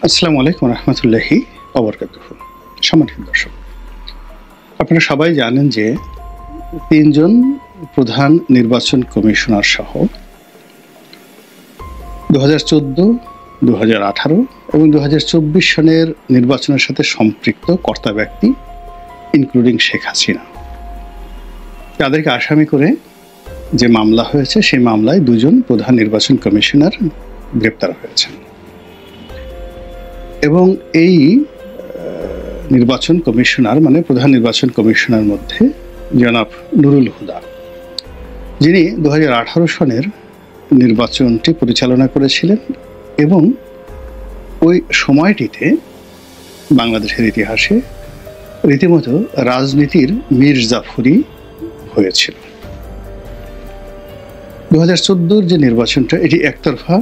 আসসালামু আলাইকুম রহমতুল্লাহি ওয়াবারাকাতুহু। সম্মানিত দর্শক, আপনারা সবাই জানেন যে ৩ জন প্রধান নির্বাচন কমিশনার সহ ২০১৪, ২০১৮ এবং ২০২৪ সনের নির্বাচনের সাথে সম্পৃক্ত কর্তা ব্যক্তি ইনক্লুডিং শেখ হাসিনা, তাদেরকে আসামি করে যে মামলা হয়েছে সেই মামলায় ২ জন প্রধান নির্বাচন কমিশনার গ্রেপ্তার হয়েছেন এবং এই নির্বাচন কমিশনার মানে প্রধান নির্বাচন কমিশনার মধ্যে জনাব নুরুল হুদা, যিনি ২০১৮ সনের নির্বাচনটি পরিচালনা করেছিলেন এবং ওই সময়টিতে বাংলাদেশের ইতিহাসে রীতিমতো রাজনীতির মির্জাফরি হয়েছিল। ২০১৪ যে নির্বাচনটা, এটি একতরফা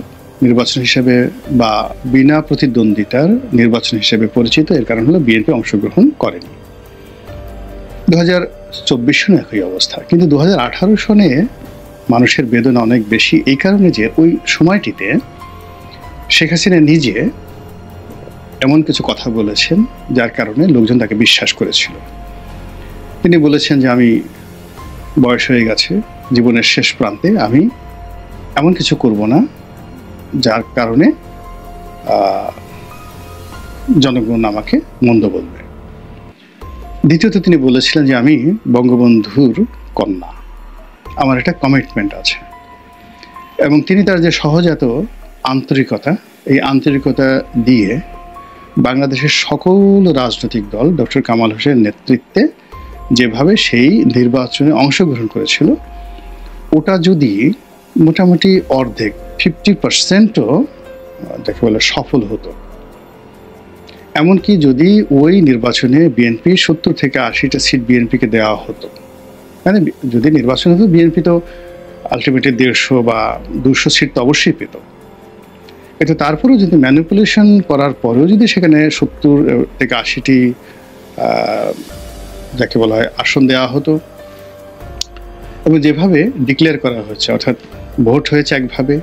নির্বাচন হিসেবে বা বিনা প্রতিদ্বন্দ্বিতার নির্বাচন হিসেবে পরিচিত। এর কারণ হলো বিএনপি অংশগ্রহণ করেনি। ২০২৪ সনে একই অবস্থা, কিন্তু ২০১৮ সনে মানুষের বেদনা অনেক বেশি, এই কারণে যে ওই সময়টিতে শেখ হাসিনা নিজে এমন কিছু কথা বলেছেন যার কারণে লোকজন তাকে বিশ্বাস করেছিল। তিনি বলেছেন যে আমি বয়স হয়ে গেছে, জীবনের শেষ প্রান্তে আমি এমন কিছু করব না যার কারণে জনগণ আমাকে মন্দ বলবে। দ্বিতীয়ত তিনি বলেছিলেন যে আমি বঙ্গবন্ধুর কন্যা, আমার একটা কমিটমেন্ট আছে। এবং তিনি তার যে সহজাত আন্তরিকতা, এই আন্তরিকতা দিয়ে বাংলাদেশের সকল রাজনৈতিক দল ডক্টর কামাল হোসেনের নেতৃত্বে যেভাবে সেই নির্বাচনে অংশগ্রহণ করেছিল, ওটা যদি মোটামুটি অর্ধেক 50%ও যাকে বলে সফল হতো, এমনকি যদি ওই নির্বাচনে বিএনপি 70 থেকে 80টা সিট বিএনপিকে দেওয়া হতো, মানে যদি নির্বাচন হতো বিএনপি তো আলটিমেটলি 150 বা 200 সিট তো অবশ্যই পেত। কিন্তু তারপরেও যদি ম্যানিপুলেশন করার পরেও যদি সেখানে 70 থেকে 80টি যাকে বলা হয় আসন দেওয়া হতো, এবং যেভাবে ডিক্লেয়ার করা হয়েছে, অর্থাৎ ভোট হয়েছে একভাবে,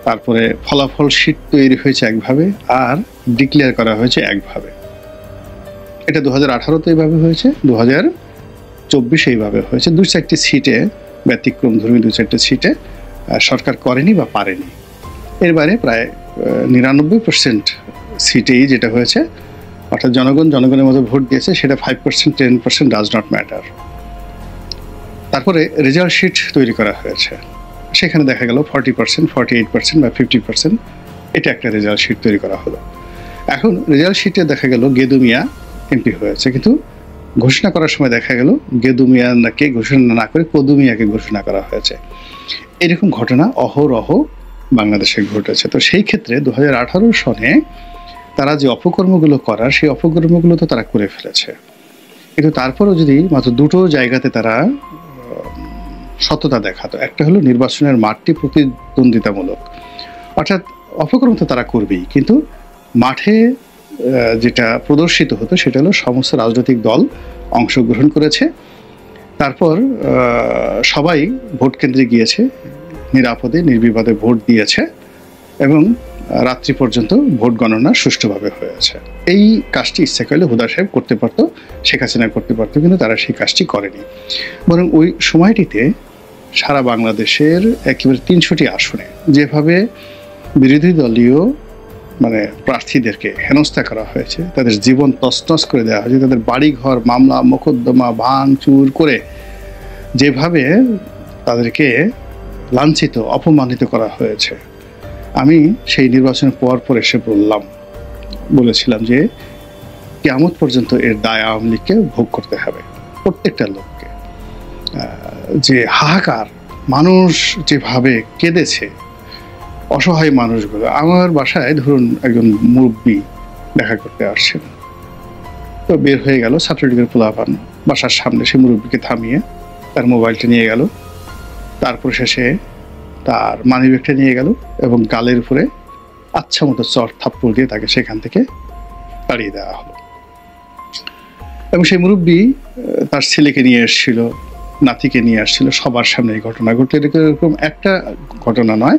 তারপরে ফলাফল শীট তৈরি হয়েছে একভাবে, আর ডিক্লেয়ার করা হয়েছে একভাবে। এটা 2018-তে এইভাবে হয়েছে, 2024 এইভাবে হয়েছে। 2-4টি সিটে ব্যতিক্রম ধর্মী 2-4টি সিটে সরকার করেনি বা পারেনি। এর বাইরে প্রায় 99% সিটেই যেটা হয়েছে, অর্থাৎ জনগণের মতো ভোট দিয়েছে, সেটা 5%, 10% ডাজ নট ম্যাটার। তারপরে রেজাল্ট শিট তৈরি করা হয়েছে, সেখানে দেখা গেল 40%, 48% বা 50%, এটা একটা রেজাল্ট শিট তৈরি করা হলো। এখন রেজাল্ট শিটে দেখা গেল গেদু মিয়া এমপি হয়েছে, কিন্তু ঘোষণা করার সময় দেখা গেল গেদু মিয়াকে ঘোষণা না করে কদু মিয়াকে ঘোষণা করা হয়েছে। এরকম ঘটনা অহরহ বাংলাদেশে ঘটেছে। তো সেই ক্ষেত্রে 2018 সনে তারা যে অপকর্মগুলো করার, সেই অপকর্মগুলো তো তারা করে ফেলেছে, কিন্তু তারপরেও যদি মাত্র 2টো জায়গাতে তারা সততা দেখাতো, একটা হলো নির্বাচনের মাঠটি প্রতিদ্বন্দ্বিতামূলক, অর্থাৎ অপকর্ম তো তারা করবেই, কিন্তু মাঠে যেটা প্রদর্শিত হতো সেটা হলো সমস্ত রাজনৈতিক দল অংশগ্রহণ করেছে, তারপর সবাই ভোট কেন্দ্রে গিয়েছে, নিরাপদে নির্বিবাদে ভোট দিয়েছে এবং রাত্রি পর্যন্ত ভোট গণনা সুষ্ঠুভাবে হয়েছে। এই কাজটি ইচ্ছা করলে হুদা সাহেব করতে পারতো, শেখ হাসিনা করতে পারতো, কিন্তু তারা সেই কাজটি করেনি। বরং ওই সময়টিতে সারা বাংলাদেশের একেবারে 300টি আসনে যেভাবে বিরোধী দলীয় মানে প্রার্থীদেরকে হেনস্থা করা হয়েছে, তাদের জীবন তছনছ করে দেওয়া হয়েছে, তাদের বাড়িঘর মামলা মোকদ্দমা ভাঙচুর করে যেভাবে তাদেরকে লাঞ্ছিত অপমানিত করা হয়েছে, আমি সেই নির্বাচনের পর এসে বলেছিলাম যে কিয়ামত পর্যন্ত এর দায় আওয়ামী লীগকে ভোগ করতে হবে, প্রত্যেকটা লোককে। যে হাহাকার, মানুষ যেভাবে কেঁদেছে, অসহায় মানুষগুলো। আমার বাসায় ধরুন একজন মুরব্বী দেখা করতে আসছেন, তো বের হয়ে গেল ছাত্রলীগের পোলাপান, বাসার সামনে সে মুরব্বীকে থামিয়ে তার মোবাইলটা নিয়ে গেল, তারপর শেষে তার মানিব্যাগটা নিয়ে গেল এবং গালের উপরে আচ্ছা মতো চর থাপ্পড় দিয়ে তাকে সেখান থেকে তাড়িয়ে দেওয়া হলো। এবং সেই মুরব্বী তার ছেলেকে নিয়ে এসেছিল, নাতিকে নিয়ে আসছিল, সবার সামনে এই ঘটনা ঘটলে। এরকম একটা ঘটনা নয়,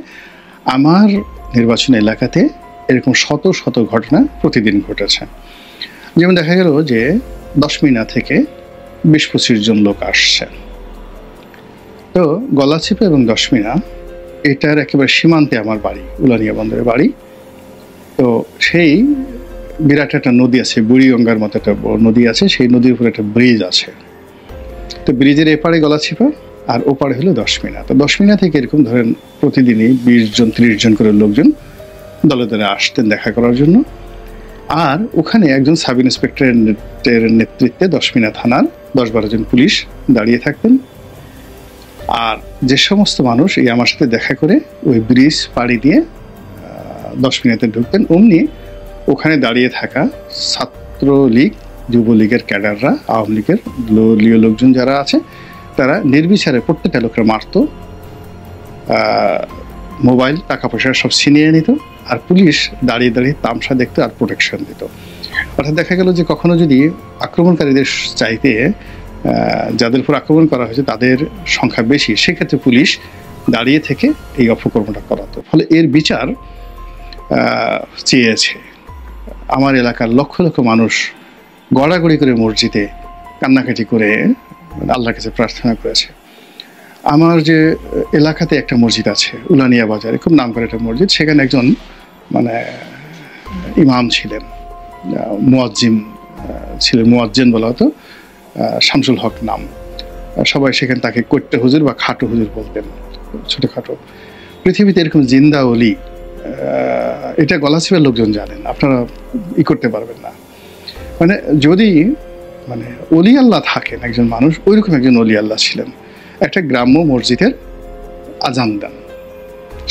আমার নির্বাচন এলাকাতে এরকম শত শত ঘটনা প্রতিদিন ঘটেছে। যেমন দেখা গেল যে দশমিনা থেকে 20-25 জন লোক আসছে। তো গলাচিপা এবং দশমিনা এটার একেবারে সীমান্তে আমার বাড়ি, উলানিয়া বন্দরের বাড়ি। তো সেই বিরাট একটা নদী আছে, বুড়িগঙ্গার মতো একটা নদী আছে, সেই নদীর উপরে একটা ব্রিজ আছে। তো ব্রিজের এপারে গলাচিপা আর ওপারে হলো দশমিনা। তো দশমিনা থেকে এরকম ধরেন প্রতিদিনই 20 জন 30 জন করে লোকজন দলে দলে আসতেন দেখা করার জন্য। আর ওখানে একজন সাব ইন্সপেক্টরের নেতৃত্বে দশমিনা থানার 10-12 জন পুলিশ দাঁড়িয়ে থাকতেন। আর যে সমস্ত মানুষ এই আমার সাথে দেখা করে ওই ব্রিজ পাড়ি দিয়ে দশমিনাতে ঢুকতেন, অমনি ওখানে দাঁড়িয়ে থাকা ছাত্রলীগ, যুবলীগের ক্যাডাররা, আওয়ামী লীগের দলীয় লোকজন যারা আছে, তারা নির্বিচারে প্রত্যেকটা লোকের মারত, মোবাইল, টাকা পয়সা সব ছিনিয়ে নিত। আর পুলিশ দাঁড়িয়ে দাঁড়িয়ে তামসা দেখতো আর প্রোটেকশন দিত। অর্থাৎ দেখা গেল যে কখনো যদি আক্রমণকারীদের চাইতে যাদের উপর আক্রমণ করা হয়েছে তাদের সংখ্যা বেশি, সেক্ষেত্রে পুলিশ দাঁড়িয়ে থেকে এই অপকর্মটা করাতো। ফলে এর বিচার চেয়েছে আমার এলাকার লক্ষ লক্ষ মানুষ গড়াগড়ি করে মসজিদে কান্নাকাটি করে আল্লাহর কাছে প্রার্থনা করেছে। আমার যে এলাকাতে একটা মসজিদ আছে উলানিয়া বাজারে, খুব নাম করে একটা মসজিদ, সেখানে একজন ইমাম ছিলেন, মুয়াজ্জিম ছিলেন, মুয়াজ্জিন বলা হতো, শামসুল হক নাম। সবাই সেখানে তাকে কৈট্টে হুজুর বা খাটো হুজুর বলতেন, ছোটখাটো। পৃথিবীতে এরকম জিন্দা অলি, এটা গলাচিপার লোকজন জানেন, আপনারা করতে পারবেন না। মানে যদি অলি আল্লাহ থাকেন একজন মানুষ, ওইরকম একজন অলি আল্লাহ ছিলেন। একটা গ্রাম্য মসজিদের আজান দেন,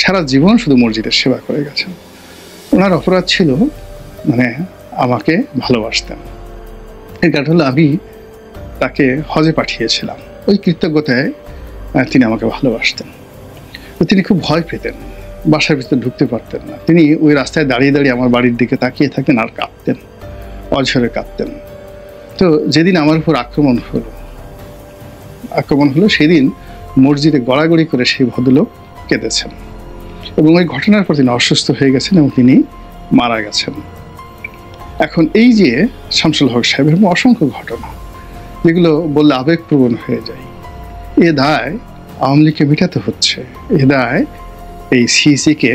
সারা জীবন শুধু মসজিদের সেবা করে গেছেন। ওনার অপরাধ ছিল আমাকে ভালোবাসতেন। এর কারণ হলো আমি তাকে হজে পাঠিয়েছিলাম, ওই কৃতজ্ঞতায় তিনি আমাকে ভালোবাসতেন। তো তিনি খুব ভয় পেতেন, বাসার ভিতরে ঢুকতে পারতেন না। তিনি ওই রাস্তায় দাঁড়িয়ে দাঁড়িয়ে আমার বাড়ির দিকে তাকিয়ে থাকতেন আর কাঁদতেন, অঝরে কাঁদতেন। তো যেদিন আমার উপর আক্রমণ হলো সেদিন মসজিদে গড়াগড়ি করে সেই ভদ্রলোক কেঁদেছেন এবং ওই ঘটনার পর তিনি অসুস্থ হয়ে গেছেন এবং তিনি মারা গেছেন। এখন এই যে শামসুল হক সাহেবের অসংখ্য ঘটনা, যেগুলো বললে আবেগপ্রবণ হয়ে যায়, এ দায় আওয়ামী লীগকে মেটাতে হচ্ছে, এ দায় এই সিইসিকে,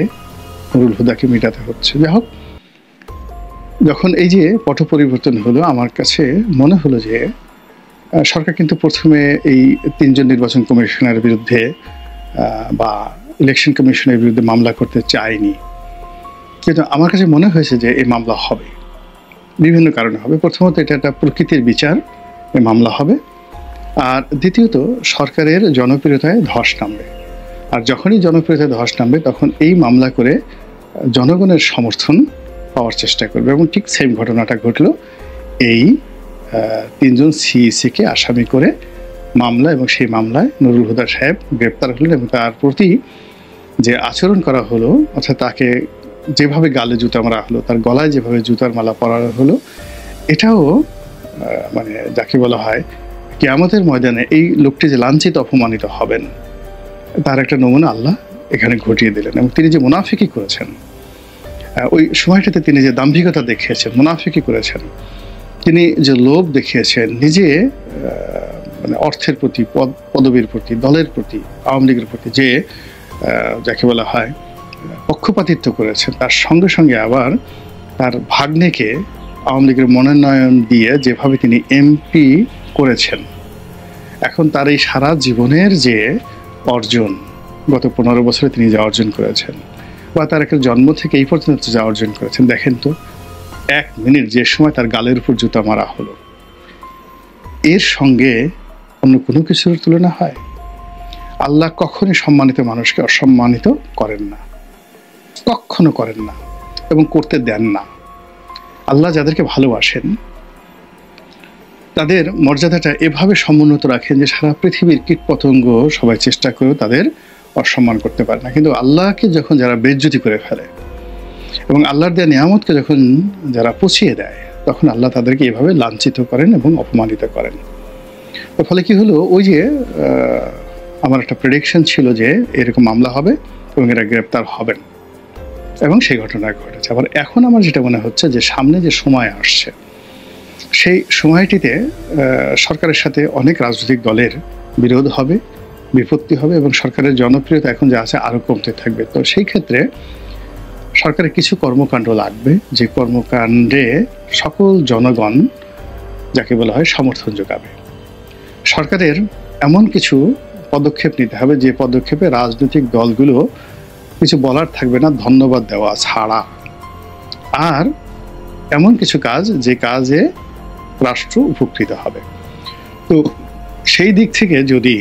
নুরুল হুদাকে মেটাতে হচ্ছে। যাই হোক, যখন এই যে পট পরিবর্তন হলো, আমার কাছে মনে হলো যে সরকার কিন্তু প্রথমে এই 3 জন নির্বাচন কমিশনের বিরুদ্ধে বা ইলেকশন কমিশনের বিরুদ্ধে মামলা করতে চায়নি, কিন্তু আমার কাছে মনে হয়েছে যে এই মামলা হবে, বিভিন্ন কারণে হবে। প্রথমত, এটা একটা প্রকৃতির বিচার, এই মামলা হবে। আর দ্বিতীয়ত, সরকারের জনপ্রিয়তায় ধস নামবে। আর যখনই জনপ্রিয়তায় ধস নামবে, তখন এই মামলা করে জনগণের সমর্থন পাওয়ার চেষ্টা করবে। এবং ঠিক সেম ঘটনাটা ঘটলো। এই 3 জন সিইসিকে আসামি করে মামলা, এবং সেই মামলায় নুরুল হুদা সাহেব গ্রেপ্তার হলেন এবং তার প্রতি যে আচরণ করা হলো, অর্থাৎ তাকে যেভাবে গালে জুতা মারা হলো, তার গলায় যেভাবে জুতার মালা পরানো হলো, এটাও যাকে বলা হয় কিয়ামতের ময়দানে এই লোকটি যে লাঞ্ছিত অপমানিত হবেন, তার একটা নমুনা আল্লাহ এখানে ঘটিয়ে দিলেন। এবং তিনি যে মুনাফিকি করেছেন, ওই সময়টাতে তিনি যে দাম্ভিকতা দেখিয়েছেন, মুনাফিকি করেছেন, তিনি যে লোভ দেখিয়েছেন, নিজে অর্থের প্রতি, পদবীর প্রতি, দলের প্রতি, আওয়ামী লীগের প্রতি যে যাকে বলা হয় পক্ষপাতিত্ব করেছেন, তার সঙ্গে সঙ্গে আবার তার ভাগ্নেকে আওয়ামী লীগের মনোনয়ন দিয়ে যেভাবে তিনি এমপি করেছেন, এখন তার এই সারা জীবনের যে অর্জন, গত 15 বছরে তিনি যা অর্জন করেছেন, বা তার একটা জন্ম থেকে এই পর্যন্ত যা অর্জন করেছেন, দেখেন তো 1 মিনিট যে সময় তার গালের উপর জুতা মারা হলো, এর সঙ্গে অন্য কোনো কিছুর তুলনা হয়? আল্লাহ কখনই সম্মানিত মানুষকে অসম্মানিত করেন না, কখনো করেন না এবং করতে দেন না। আল্লাহ যাদেরকে ভালোবাসেন তাদের মর্যাদাটা এভাবে সমুন্নত রাখেন যে সারা পৃথিবীর কীটপতঙ্গ সবাই চেষ্টা করেও তাদের অসম্মান করতে পারে না। কিন্তু আল্লাহকে যখন যারা বেইজ্জতি করে ফেলে এবং আল্লাহর দেয়া নিয়ামতকে যখন যারা পচিয়ে দেয়, তখন আল্লাহ তাদেরকে এভাবে লাঞ্ছিত করেন এবং অপমানিত করেন। তো ফলে কি হলো, ওই যে আমার একটা প্রেডিকশন ছিল যে এরকম মামলা হবে এবং এরা গ্রেপ্তার হবেন, এবং সেই ঘটনা ঘটেছে। আবার এখন আমার যেটা মনে হচ্ছে যে সামনে যে সময় আসছে, সেই সময়টিতে সরকারের সাথে অনেক রাজনৈতিক দলের বিরোধ হবে, বিপত্তি হবে এবং সরকারের জনপ্রিয়তা এখন যা আছে আরও কমতে থাকবে। তো সেই ক্ষেত্রে সরকারের কিছু কর্মকাণ্ড লাগবে, যে কর্মকাণ্ডে সকল জনগণ যাকে বলা হয় সমর্থন যোগাবে। সরকারের এমন কিছু পদক্ষেপ নিতে হবে যে পদক্ষেপে রাজনৈতিক দলগুলো কিছু বলার থাকবে না ধন্যবাদ দেওয়া ছাড়া, আর এমন কিছু কাজ যে কাজে রাষ্ট্র উপকৃত হবে। তো সেই দিক থেকে যদি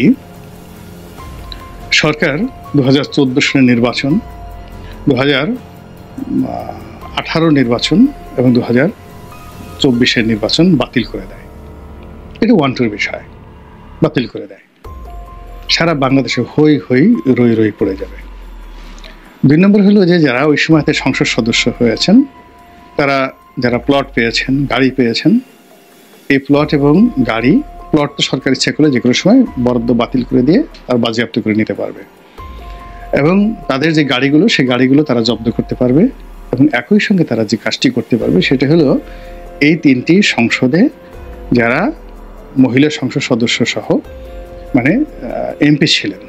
সরকার 2014 সালের নির্বাচন, 2018 নির্বাচন এবং 2024 নির্বাচন বাতিল করে দেয়, এটা 1-2 বিষয় বাতিল করে দেয়, সারা বাংলাদেশে হই হই রই রই পড়ে যাবে। 2 নম্বর হলো যে যারা ওই সময়তে সংসদ সদস্য হয়েছেন, তারা যারা প্লট পেয়েছেন, গাড়ি পেয়েছেন, এই প্লট এবং গাড়ি, প্লট তো সরকার ইচ্ছা করলে যে কোনো সময় বরাদ্দ বাতিল করে দিয়ে তার বাজেয়াপ্ত করে নিতে পারবে, এবং তাদের যে গাড়িগুলো, সেই গাড়িগুলো তারা জব্দ করতে পারবে। এবং একই সঙ্গে তারা যে কাজটি করতে পারবে সেটা হলো এই 3টি সংসদে যারা মহিলা সংসদ সদস্য সহ মানে এমপি ছিলেন,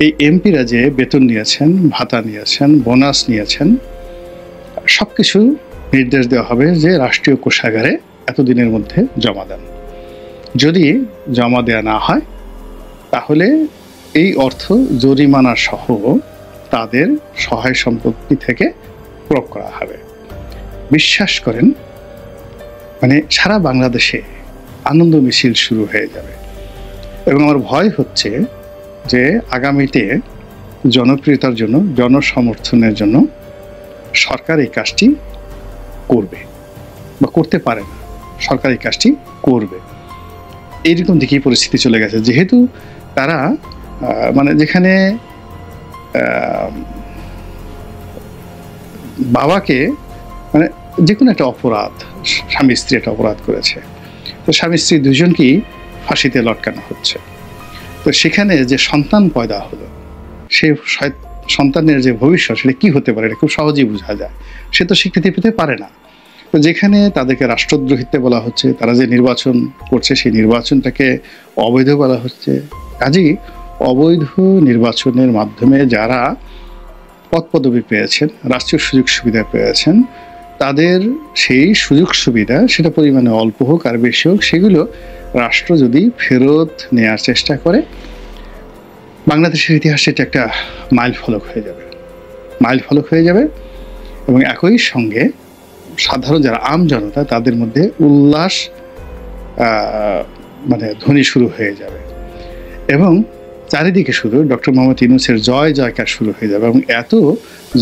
এই এমপিরা যে বেতন নিয়েছেন, ভাতা নিয়েছেন, বোনাস নিয়েছেন, সব কিছু নির্দেশ দেওয়া হবে যে রাষ্ট্রীয় কোষাগারে এতদিনের মধ্যে জমা দেন। যদি জমা দেওয়া না হয় তাহলে এই অর্থ জরিমানা সহ তাদের সহায় সম্পত্তি থেকে প্রয়োগ করা হবে। বিশ্বাস করেন, মানে সারা বাংলাদেশে আনন্দ মিছিল শুরু হয়ে যাবে। এবং আমার ভয় হচ্ছে যে আগামীতে জনপ্রিয়তার জন্য, জনসমর্থনের জন্য সরকার এই কাজটি করবে বা করতে পারে না, সরকার এই কাজটি করবে, এইরকম দিকেই পরিস্থিতি চলে গেছে। যেহেতু তারা মানে যেখানে বাবাকে মানে যে কোনো একটা অপরাধ, স্বামী স্ত্রী একটা অপরাধ করেছে, তো স্বামী স্ত্রী দুজনকেই ফাঁসিতে লটকানো হচ্ছে। তো সেখানে যে সন্তান পয়দা হলো, সেই সন্তানের যে ভবিষ্যৎ সেটা কী হতে পারে এটা খুব সহজেই বোঝা যায়। সে তো স্বীকৃতি পেতে পারে না। তো যেখানে তাদেরকে রাষ্ট্রদ্রোহিতে বলা হচ্ছে, তারা যে নির্বাচন করছে সেই নির্বাচনটাকে অবৈধ বলা হচ্ছে। কাজেই অবৈধ নির্বাচনের মাধ্যমে যারা পদপদবি পেয়েছেন, রাষ্ট্রীয় সুযোগ সুবিধা পেয়েছেন, তাদের সেই সুযোগ সুবিধা সেটা পরিমাণে অল্প হোক আর বেশি হোক, সেগুলো রাষ্ট্র যদি ফেরত নেওয়ার চেষ্টা করে, বাংলাদেশের ইতিহাসে এটা একটা মাইল ফলক হয়ে যাবে। এবং একই সঙ্গে সাধারণ যারা আম জনতা, তাদের মধ্যে উল্লাস মানে ধ্বনি শুরু হয়ে যাবে এবং চারিদিকে শুধু ডক্টর মোহাম্মদ ইউনূসের জয় জয়কার শুরু হয়ে যাবে। এবং এত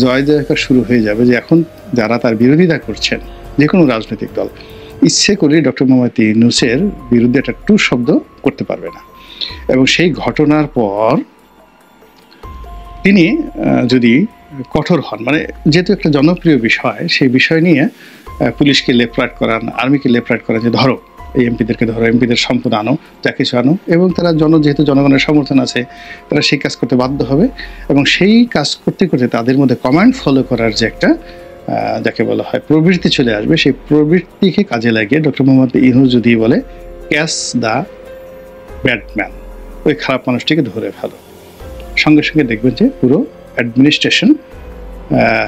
জয় জয়কার শুরু হয়ে যাবে যে এখন যারা তার বিরোধিতা করছেন, যে কোনো রাজনৈতিক দল ইচ্ছে করে ডক্টর মোহাম্মদ ইউনূসের বিরুদ্ধে একটা টু শব্দ করতে পারবে না। এবং সেই ঘটনার পর তিনি যদি কঠোর হন, মানে যেহেতু একটা জনপ্রিয় বিষয়, সেই বিষয় নিয়ে পুলিশকে লেফট রাইট করান, আর্মিকে লেফট রাইট করান যে ধরো এই এমপিদেরকে, ধরো এমপিদের সম্পদ আনো, যা কিছু আনো, এবং তারা যেহেতু জনগণের সমর্থন আছে, তারা সেই কাজ করতে বাধ্য হবে। এবং সেই কাজ করতে করতে তাদের মধ্যে কমান্ড ফলো করার যে একটা যাকে বলা হয় প্রবৃত্তি চলে আসবে, সেই প্রবৃত্তিকে কাজে লাগিয়ে ডক্টর মোহাম্মদ ইউনূস যদি বলে ক্যাচ দ্য ব্যাডম্যান, ওই খারাপ মানুষটিকে ধরে ফেলো, সঙ্গে সঙ্গে দেখবেন যে পুরো অ্যাডমিনিস্ট্রেশন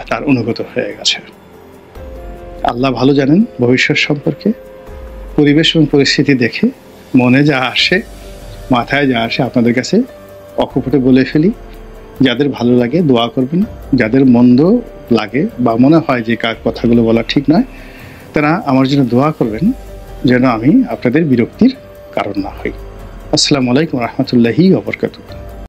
তার অনুগত হয়ে গেছে। আল্লাহ ভালো জানেন ভবিষ্যৎ সম্পর্কে। পরিবেশ এবং পরিস্থিতি দেখে মনে যা আসে, মাথায় যা আসে আপনাদের কাছে অকপটে বলে ফেলি। যাদের ভালো লাগে দোয়া করবেন, যাদের মন্দ লাগে বা মনে হয় যে কথাগুলো বলা ঠিক নয়, তারা আমার জন্য দোয়া করবেন যেন আমি আপনাদের বিরক্তির কারণ না হই। আসসালামু আলাইকুম রহমতুল্লাহি ওয়া বারাকাতুহু।